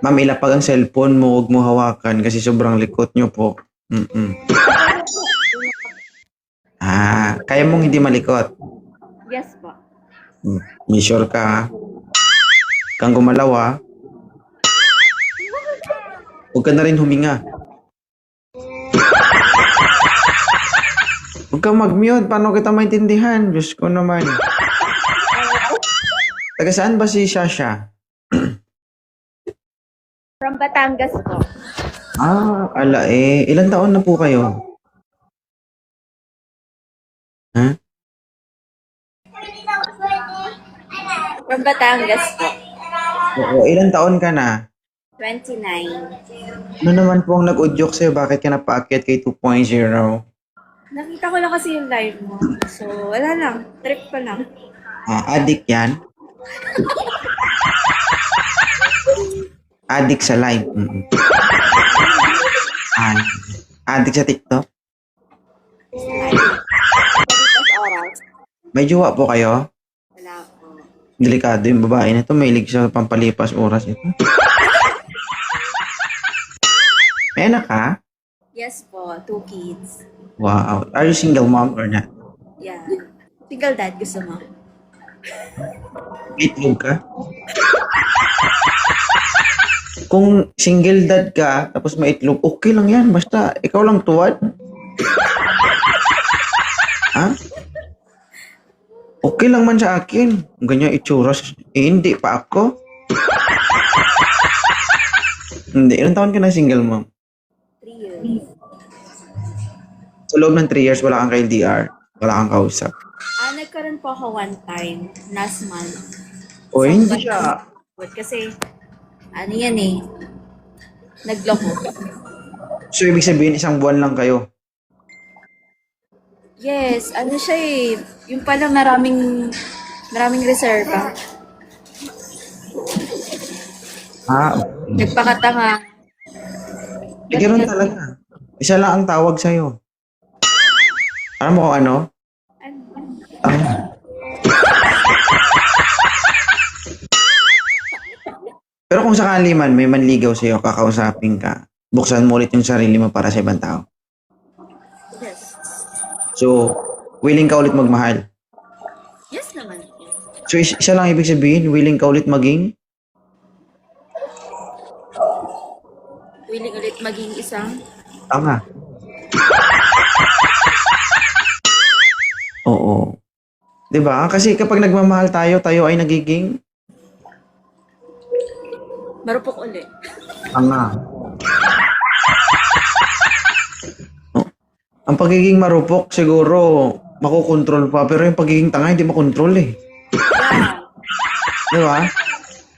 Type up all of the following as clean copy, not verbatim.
Ma'am, ilapag ang cellphone mo, huwag mo hawakan kasi sobrang likot nyo po. Mm-mm. Kaya mong hindi malikot. Yes po. May sure ka, ha? Kang gumalaw, ha? Huwag ka na rin huminga. Huwag kang mag-mute. Paano kita maintindihan? Diyos ko naman. Taga saan ba si Shasha? From Batangas po. Ilan taon na po kayo? Ha? From Batangas po. Oo, ilan taon ka na? 29. Ano naman po ang nag-udyok sa'yo? Bakit ka napaakyat kay 2.0? Nakita ko lang kasi yung live mo. So, wala lang. Trip ko lang. Addict yan? Addict sa live. Addict sa TikTok? Pagkas oras. May jowa po kayo? Wala po. Delikado yung babae na to. Mahilig sa pampalipas oras ito. May anak ka? Yes po. 2 kids. Wow. Are you single mom or not? Yeah. Single dad gusto mo? May itlog ka? Kung single dad ka, tapos may itlog, okay lang yan. Basta, ikaw lang tuwad. Ha? Okay lang man sa akin. Ganyan itsuras. Hindi pa ako. Hindi. Ilang taon ka na single mom? 3 years. Sa loob ng 3 years, wala kang ka-LDR. Wala kang kausap. Nagkaroon po ako one time. Last month. O, hindi siya. Kasi, ano yan eh. Nagloko. So, ibig sabihin, isang buwan lang kayo. Yes, ano siya eh. Yung pala maraming reserva. Nagpakatanga. Ganoon talaga. Isa lang ang tawag sa'yo. Alam mo kung ano? Pero kung sakali man may manligaw sa'yo, kakausapin ka, buksan mo ulit yung sarili mo para sa ibang tao. Yes. So, willing ka ulit magmahal. Yes naman. So, isa lang ibig sabihin, willing ka ulit maging? Willing ulit maging isang? Tama. Oo. 'Di ba? Kasi kapag nagmamahal tayo, tayo ay nagiging Marupok ulit. tanga. Ang pagiging marupok siguro makokontrol pa, pero yung pagiging tanga hindi makontrol eh. Di ba?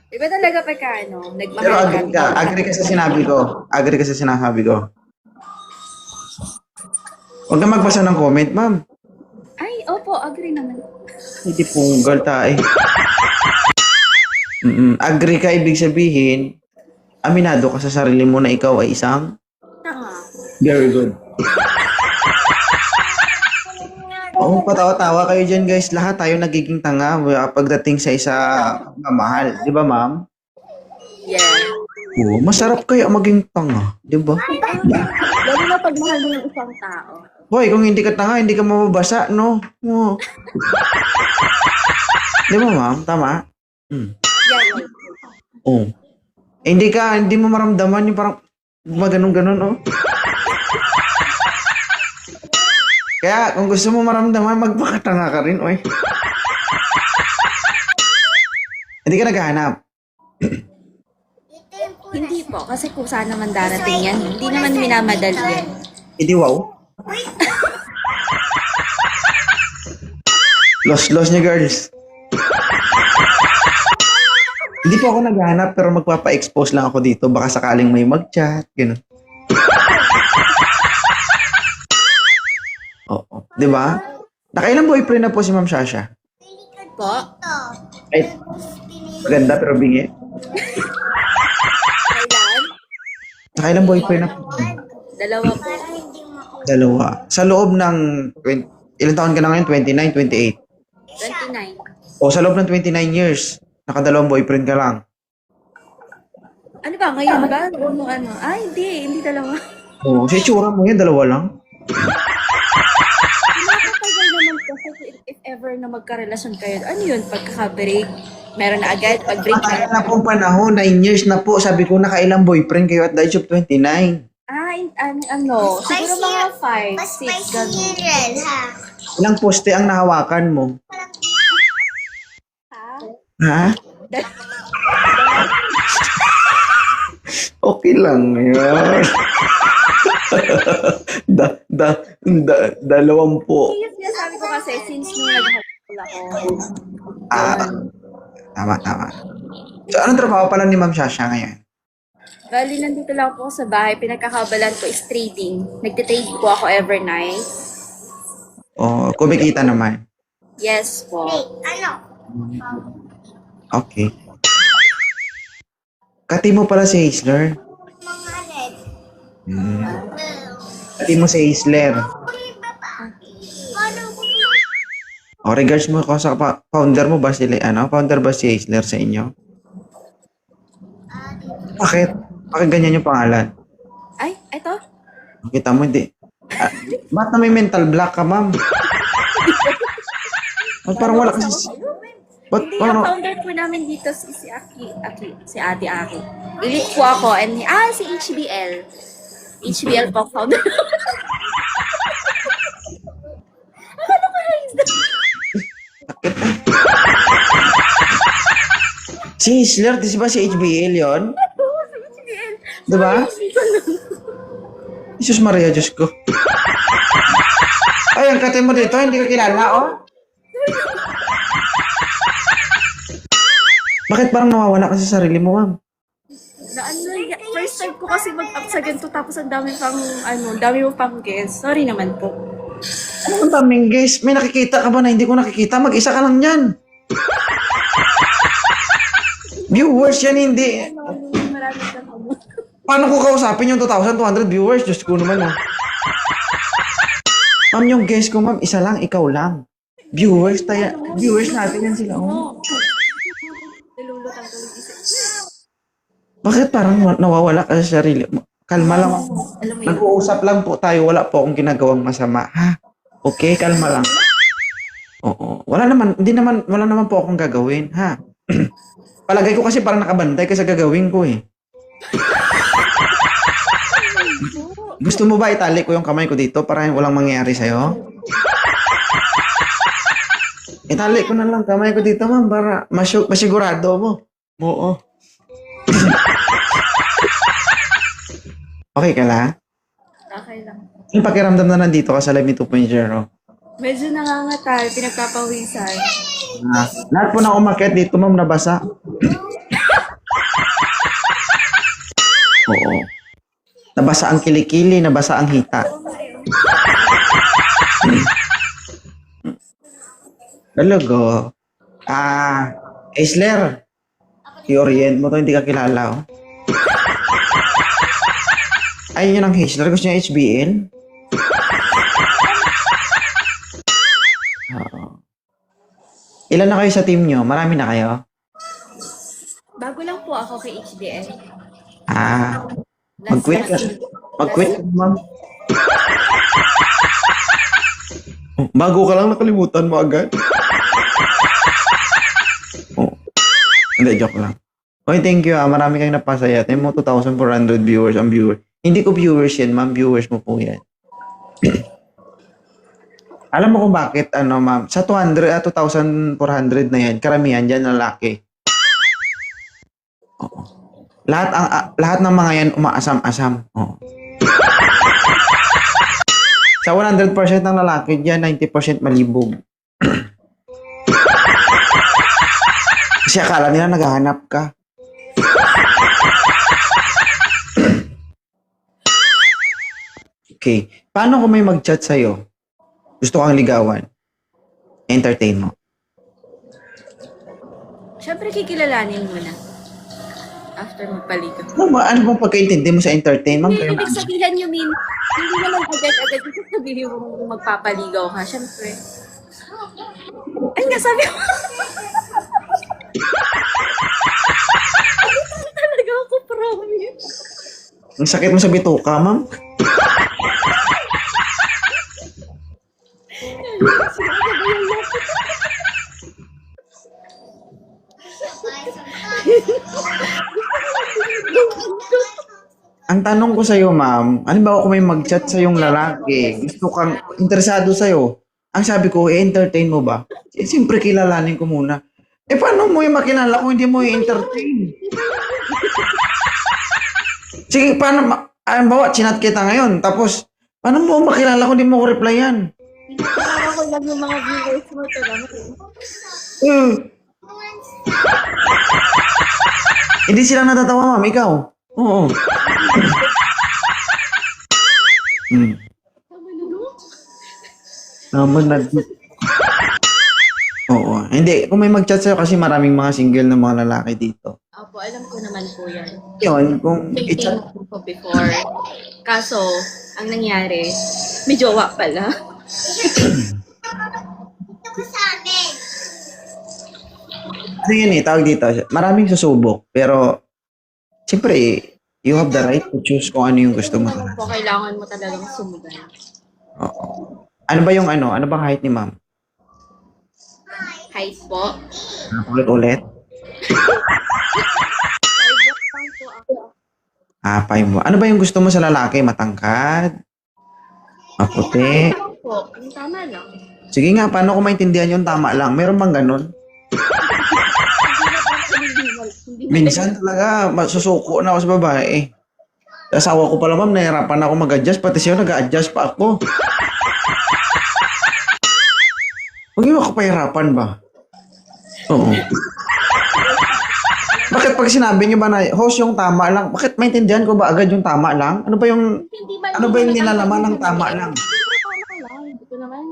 Iba talaga pagka ano, Pero nagmahal ka. agree ka sa sinabi ko. Agree ka sa sinasabi ko. Huwag ka magbasa ng comment, ma'am. Ay, opo, agree naman. Hindi punggal tayo. Agree ka, ibig sabihin, aminado ka sa sarili mo na ikaw ay isang Tanga. very good. Oo, patawa-tawa kayo dyan guys. Lahat tayo nagiging tanga pagdating sa isa mamahal. Di ba ma'am? Yeah. Oo, masarap kaya maging tanga. Di ba? Lalo na pag mahal mo ng isang tao. Hoy, kung hindi ka tanga, hindi ka mababasa, no? Oo. Di ba ma'am? Tama? Yeah. Oo. Hindi mo maramdaman yung parang maganon-ganon, oh. Kaya kung gusto mo maramdaman, magpakatanga ka rin, oy. Hindi ka naghahanap. Hindi po, kasi kung saan naman darating yan, hindi naman minamadali yan. Hindi wow. Los niya, girls. Hindi po ako naghahanap pero magpapa-expose lang ako dito. Baka sakaling may mag-chat, gano'n. Oo. Di ba? Nakailang boyfriend na po si Ma'am Shasha? Po? Ay, maganda pero bingi. Kailan? Nakailang boyfriend na po? Dalawa po. Dalawa. Sa loob ng... ilang taon ka na ngayon? 29, 28? 29. O sa loob ng 29 years, nakadalawang boyfriend ka lang. Ano ba, ngayon ba? Ano? Ay, hindi dalawa. Oo, sa itsura mo yan, dalawa lang. Nakakatagal naman kasi if ever na magkarelasyon kayo, ano yun, pagkaka-break, meron na agad, pag-break Matagal na. na pong panahon, 9 years na po. Sabi ko, nakailang boyfriend kayo at the age of 29. Ano, siguro mga 5, Mas 6, spicy gano'n. red, ha? Ilang poste ang nahawakan mo? Ha? Ha? Okay lang yan. Dalawampu. Yung sinasabi ko kasi, since nung nag-high ako, Ah, tama. So, anong trabaho pala ni Ma'am Shasha ngayon? bali nandito lang po sa bahay, pinagkakabalan ko is trading. Nagtitrade po ako every night. O, kumikita naman. Yes po. Ano? Okay. Kati mo pala si Haisler. Mga red. Kati mo si Haisler. Paano ko O, regards mo ko sa founder mo ba sila, founder ba si Haisler sa inyo? Bakit? Bakit ganyan yung pangalan? Ay, eto. Kita mo, hindi. Ba't na may mental block ka, ma'am? Ba't parang wala kasi... Ba't Hindi, parang... ang founder po namin dito si si Ate Aki. Elite po ako, and si HBL. HBL po founder. Si Haisler, di ba si HBL yon? Diba? Jesus Maria, Diyos ko. Ay, ang kate mo dito, hindi ka kilala, oh. Bakit parang nawawala ka sa sarili mo, ma'am? First time ko kasi mag-up sa ganito, tapos ang dami mo pang guest. Sorry naman po. Ano ang daming guys? May nakikita ka ba na hindi ko nakikita? Mag-isa ka lang yan. Viewers yan, hindi. Marami ka po. Paano ko kausapin yung 2,200 viewers? Diyos ko naman, oh. Ma'am, yung guest ko, ma'am, isa lang, ikaw lang. Viewers natin yan sila, oh. Nalulutang ko yung isip. Bakit parang nawawala ka sa sarili mo? Kalma lang. Alam mo yun. Nag-uusap lang po tayo. Wala po akong ginagawang masama. Ha? Okay, kalma lang. Oo. Wala naman po akong gagawin. Ha? Palagay ko kasi parang nakabantay ka sa gagawin ko eh. Gusto mo ba itali ko yung kamay ko dito para walang mangyayari sa'yo? Itali ko na lang kamay ko dito, ma'am, para masigurado mo. Oo. Okay ka lang? Okay lang. Yung pakiramdam na nandito ka sa Live Me 2.0. Medyo nangangatal, pinagpapawisan. Lahat po na umakyat dito, ma'am, nabasa. Oo. Nabasa ang kilikili, nabasa ang hita. Talaga. Aisler. I-orient mo to, hindi ka kilala, oh. Ayun yun ang Haisler. Gusto niya HBL? Oo. Ilan na kayo sa team nyo? Marami na kayo? Bago lang po ako kay HDN. Mag-quit ka. Mag-quit ka, ma'am. Bago ka lang, nakalimutan mo agad. Oh. Hindi, joke lang. Okay, thank you. Marami kang napasaya. Tayo mo 2,400 viewers ang viewer. Hindi ko viewers yan, ma'am. Viewers mo po yan. Alam mo kung bakit, ma'am? Sa 2,400 na yan, karamihan dyan lalaki. Oo. Lahat ng mga yan umaasam-asam. Oo. Sa 100% ng lalaki dyan, 90% malibog. Kasi akala nila naghahanap ka. Okay. Paano kung may mag-chat sa'yo? Gusto kang ligawan? Entertain mo. Siyempre, kikilalanin mo na. After magpaligo. Ano bang pagkaintindi mo sa entertain? Ma'am, Hindi, ibig sabihin you mean, hindi naman agad-agad kasi sabihin mo magpapaligaw ka. Siyempre. Ay nga, sabi mo. Talaga ako, promise. Ang sakit mo sa bituka, ma'am. Ang tanong ko sa'yo, ma'am, halimbawa kung may mag-chat sa yung lalaki, gusto kang interesado sa'yo, ang sabi ko, i-entertain mo ba? Siyempre, kilalanin ko muna. Paano mo yung makilala kung hindi mo i-entertain? Sige, paano, halimbawa, chinat kita ngayon, tapos, paano mo makilala kung hindi mo ko replyan? Pinapakala ko lang yung mga viewers mo talaga. Hindi sila natatawa, ma'am, ikaw. Oo. Naman na. Oo. Hindi, kung may mag-chat sa'yo kasi maraming mga single na mga lalaki dito. Opo, alam ko naman po yan. Yun, kung i-chat, Dating ko before. Kaso, ang nangyari, may jowa pala. Ito ko sa amin. ano yun tawag dito, maraming susubok, pero, siyempre, you have the right to choose kung ano yung gusto mo. Ano po, kailangan mo talagang sumugal. Oo. Ano ba yung ano? Ano bang height ni ma'am? Height po. Ulit-ulit? 5 lang po ako. 5 mo. Ano ba yung gusto mo sa lalaki? Matangkad? Maputi? Po, ang tama lang. Sige nga, paano ko maintindihan yung tama lang? Meron bang ganun? Minsan talaga, masusuko na ako sa babae. Asawa ko pala, ma'am, nahirapan ako mag-adjust. Pati siya, nag-adjust pa ako. Huwag yung ako pahirapan ba? Oo. Bakit pag sinabi niyo ba na, host, yung tama lang, bakit maintindihan ko ba agad yung tama lang? Ano ba yung nilalaman ng tama lang? Hindi ko naman.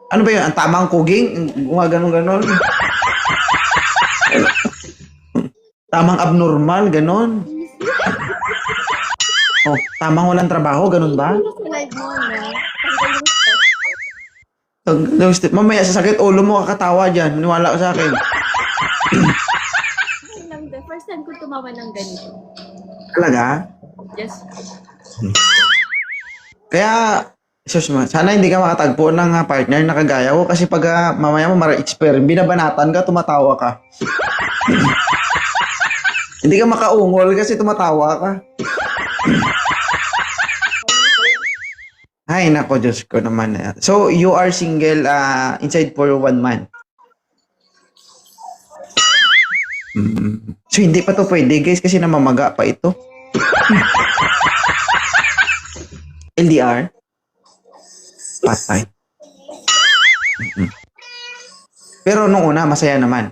Ano ba yun? Ang tamang kuging? Mga ganon-ganon? Tamang abnormal? Ganon? Oh, tamang walang trabaho? Ganon ba? Sa live mo, no? Mamaya sa sakit ulo mo kakatawa dyan. Maniwala ka sa akin. The first time ko tumawa ng ganito. Talaga? Yes. Kaya, sana hindi ka makatagpo ng partner na kagaya ko kasi pag mamaya mo mara-experience, binabanatan ka, tumatawa ka. Hindi ka makaungol kasi tumatawa ka. Ay, nako, Diyos ko naman. So, you are single inside for 1 month. So, hindi pa to pwede, guys, kasi namamaga pa ito. LDR? Patay. Pero nung una, masaya naman.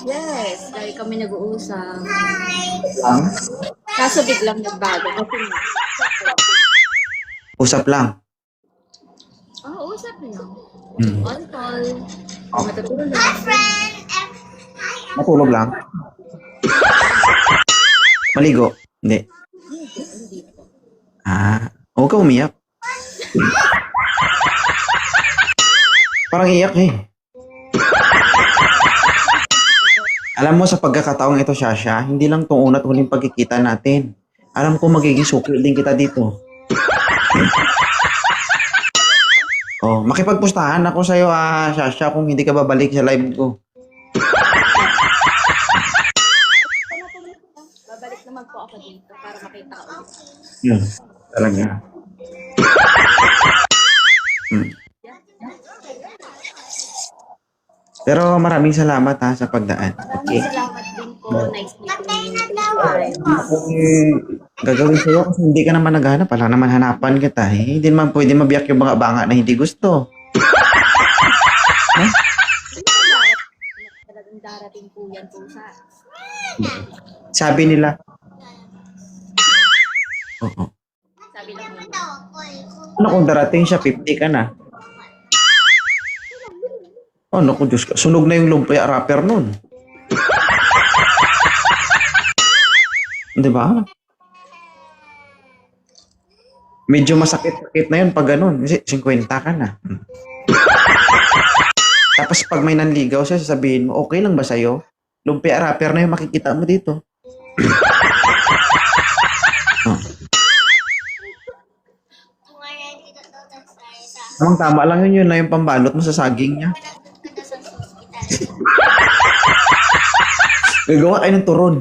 Yes, dahil kami nag-uusap. Ang Kaso biglang nagbago. Kasi usap lang. usap na. Hmm. On call. Matutulog lang. Matulog lang. Maligo? Hindi. Hindi po. Huwag ka umiyak. Parang iyak eh. Alam mo, sa pagkakataong ito, Shasha, hindi lang itong una at huling pagkikita natin. Alam ko magiging sukil din kita dito. Makipagpustahan ako sa'yo, Shasha, kung hindi ka babalik sa live ko. Babalik naman po ako dito para makita ka ulit. Yun, talaga. Pero maraming salamat sa pagdaan. Okay. Maraming salamat din po. Nice meeting you. Kung gagawin sa'yo kasi hindi ka naman naghanap, wala naman hanapan kita. Hindi naman pwede mabiyak yung mga banga na hindi gusto. Talagang darating po yan po sa... Sabi nila. Oo. Sabi lang mo. Ano kung darating siya, 50 ka na? Ano kung Diyos ka, sunog na yung lumpia rapper nun. Di ba? Medyo masakit-sakit na yun pag ganun. Kasi 50 ka na. Tapos pag may nanligaw siya, sasabihin mo, okay lang ba sa'yo? Lumpia rapper na yung makikita mo dito. Tama lang yun na yung pambalot mo sa saging niya. Kada sa hospital. Gagawa kayo ng turon.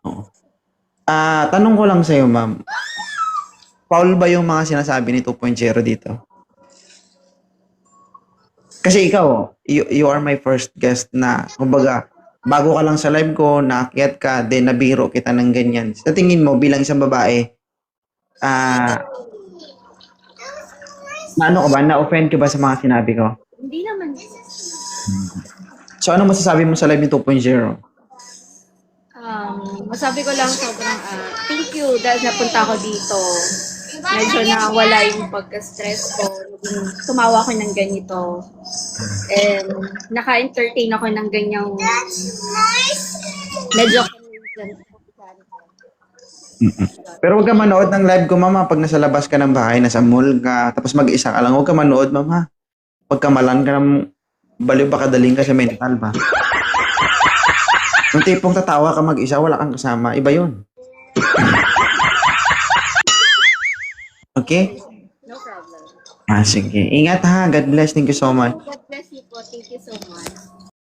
Oo. Tanong ko lang sa'yo, ma'am. Foul ba yung mga sinasabi ni 2.0 dito? Kasi ikaw, you are my first guest na, kumbaga, bago ka lang sa live ko, naakyat ka, then nabiro kita ng ganyan. Sa tingin mo, bilang isang babae, na ano ka ba? Na-offend ka ba sa mga sinabi ko? Hindi naman. So, ano masasabi mo sa live ni 2.0? Masabi ko lang sobrang thank you dahil napunta ako dito. Medyo nawala yung pagka-stress ko. Naging tumawa ako ng ganito. And naka-entertain ako ng ganyang medyo Pero huwag ka manood ng live ko, mama, pag nasa labas ka ng bahay, nasa mall ka, tapos mag-isa ka lang, huwag ka manood, mama. Pagkamalan ka ng baliw, baka daling ka sa mental ba? Yung tipong tatawa ka mag-isa, wala kang kasama, iba yun. Okay? no problem. Sige. Ingat ha. God bless. Thank you so much.